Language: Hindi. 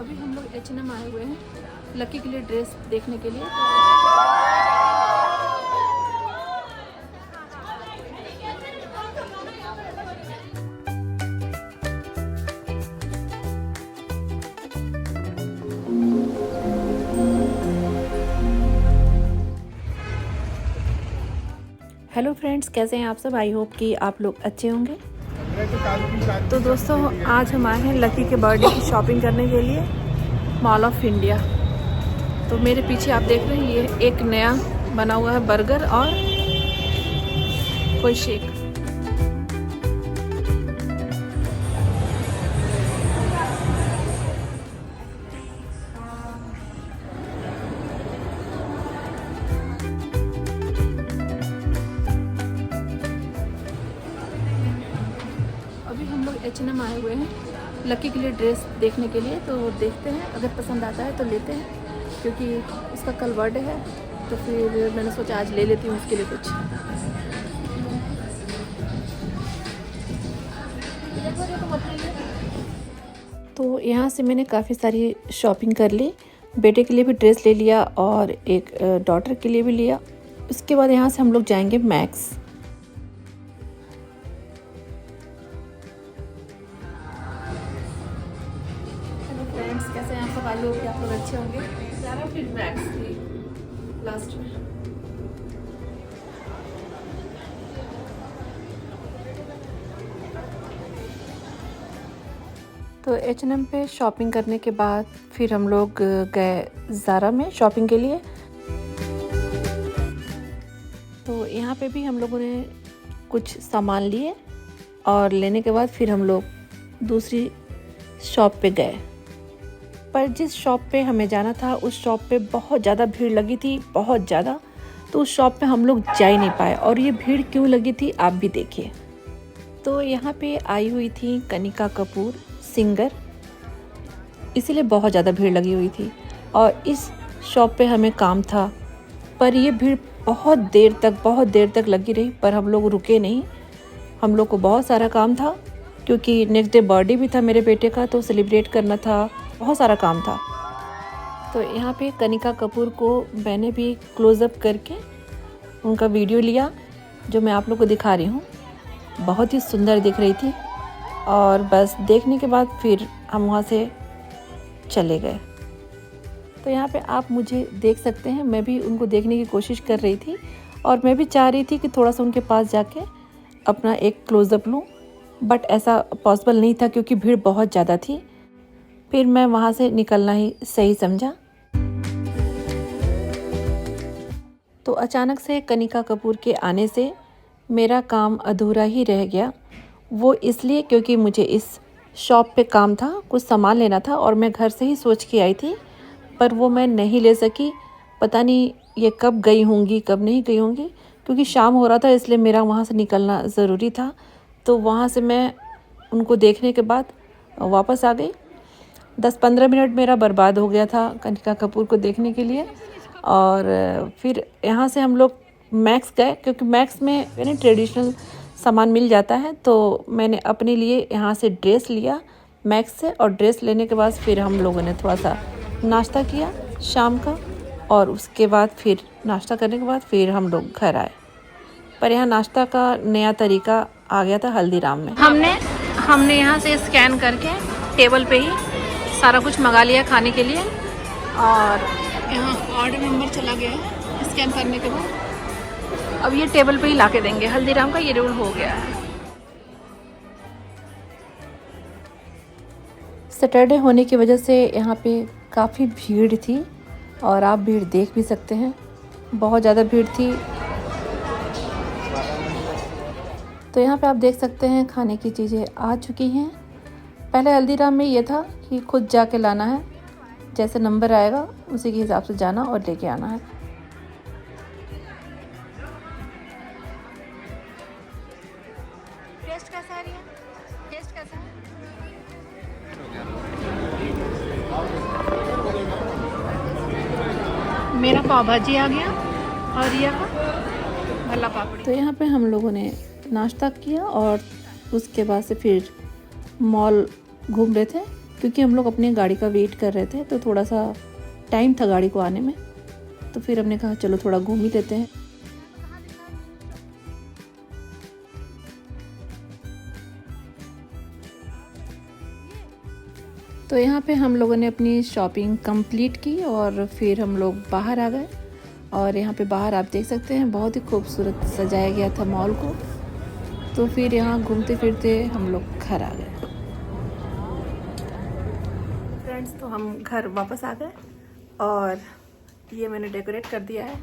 अभी हम लोग H&M आए हुए हैं लकी के लिए ड्रेस देखने के लिए। हेलो फ्रेंड्स, कैसे हैं आप सब? आई होप कि आप लोग अच्छे होंगे। तो दोस्तों, आज हम आए हैं लकी के बर्थडे की शॉपिंग करने के लिए मॉल ऑफ इंडिया। तो मेरे पीछे आप देख रहे हैं ये एक नया बना हुआ है बर्गर और कोई शेक। अभी हम लोग H&M आए हुए हैं लकी के लिए ड्रेस देखने के लिए। तो देखते हैं, अगर पसंद आता है तो लेते हैं, क्योंकि उसका कल बर्थडे है। तो फिर मैंने सोचा आज ले लेती हूँ उसके लिए कुछ। तो यहाँ से मैंने काफ़ी सारी शॉपिंग कर ली। बेटे के लिए भी ड्रेस ले लिया और एक डॉटर के लिए भी लिया। उसके बाद यहाँ से हम लोग जाएंगे मैक्स। हेलो फ्रेंड्स, कैसे हैं आप सब? आई होप कि आप लोग अच्छे होंगे। सारा फिर मैक्स थी लास्ट में। तो H&M पे शॉपिंग करने के बाद फिर हम लोग गए ज़ारा में शॉपिंग के लिए। तो यहाँ पे भी हम लोगों ने कुछ सामान लिए और लेने के बाद फिर हम लोग दूसरी शॉप पे गए। पर जिस शॉप पे हमें जाना था उस शॉप पे बहुत ज़्यादा भीड़ लगी थी, बहुत ज़्यादा। तो उस शॉप पे हम लोग जा ही नहीं पाए। और ये भीड़ क्यों लगी थी आप भी देखिए। तो यहाँ पे आई हुई थी कनिका कपूर सिंगर, इसीलिए बहुत ज़्यादा भीड़ लगी हुई थी। और इस शॉप पे हमें काम था, पर ये भीड़ बहुत देर तक लगी रही। पर हम लोग रुके नहीं, हम लोग को बहुत सारा काम था, क्योंकि नेक्स्ट डे बर्थडे भी था मेरे बेटे का, तो सेलिब्रेट करना था, बहुत सारा काम था। तो यहाँ पे कनिका कपूर को मैंने भी क्लोज़अप करके उनका वीडियो लिया, जो मैं आप लोग को दिखा रही हूँ। बहुत ही सुंदर दिख रही थी। और बस देखने के बाद फिर हम वहाँ से चले गए। तो यहाँ पे आप मुझे देख सकते हैं, मैं भी उनको देखने की कोशिश कर रही थी और मैं भी चाह रही थी कि थोड़ा सा उनके पास जाके अपना एक क्लोज़अप लूँ, बट ऐसा पॉसिबल नहीं था क्योंकि भीड़ बहुत ज़्यादा थी। फिर मैं वहाँ से निकलना ही सही समझा। तो अचानक से कनिका कपूर के आने से मेरा काम अधूरा ही रह गया। वो इसलिए क्योंकि मुझे इस शॉप पे काम था, कुछ सामान लेना था और मैं घर से ही सोच के आई थी, पर वो मैं नहीं ले सकी। पता नहीं ये कब गई होंगी कब नहीं गई होंगी, क्योंकि शाम हो रहा था, इसलिए मेरा वहाँ से निकलना ज़रूरी था। तो वहाँ से मैं उनको देखने के बाद वापस आ गई। 10-15 मिनट मेरा बर्बाद हो गया था कनिका कपूर को देखने के लिए। और फिर यहाँ से हम लोग मैक्स गए, क्योंकि मैक्स में यानी ट्रेडिशनल सामान मिल जाता है। तो मैंने अपने लिए यहाँ से ड्रेस लिया मैक्स से, और ड्रेस लेने के बाद फिर हम लोगों ने थोड़ा सा नाश्ता किया शाम का। और उसके बाद फिर नाश्ता करने के बाद फिर हम लोग घर आए। पर यहाँ नाश्ता का नया तरीका आ गया था हल्दीराम में। हमने यहाँ से स्कैन करके टेबल पे ही सारा कुछ मंगा लिया खाने के लिए। और यहाँ ऑर्डर नंबर चला गया है स्कैन करने के बाद। अब ये टेबल पे ही ला के देंगे। हल्दीराम का ये रूल हो गया है। सैटरडे होने की वजह से यहाँ पे काफ़ी भीड़ थी, और आप भीड़ देख भी सकते हैं, बहुत ज़्यादा भीड़ थी। तो यहाँ पे आप देख सकते हैं खाने की चीज़ें आ चुकी हैं। पहले हल्दीराम में ये था कि खुद जाके लाना है, जैसे नंबर आएगा उसी के हिसाब से जाना और लेके आना है। टेस्ट कैसा है? टेस्ट कैसा है? मेरा पाव भाजी आ गया और यह भल्ला पापड़ी। तो यहाँ पे हम लोगों ने नाश्ता किया और उसके बाद से फिर मॉल घूम रहे थे। क्योंकि हम लोग अपनी गाड़ी का वेट कर रहे थे, तो थोड़ा सा टाइम था गाड़ी को आने में, तो फिर हमने कहा चलो थोड़ा घूम ही लेते हैं। तो यहाँ पे हम लोगों ने अपनी शॉपिंग कंप्लीट की और फिर हम लोग बाहर आ गए। और यहाँ पे बाहर आप देख सकते हैं बहुत ही खूबसूरत सजाया गया था मॉल को। तो फिर यहाँ घूमते फिरते हम लोग घर आ गए। फ्रेंड्स, तो हम घर वापस आ गए और ये मैंने डेकोरेट कर दिया है।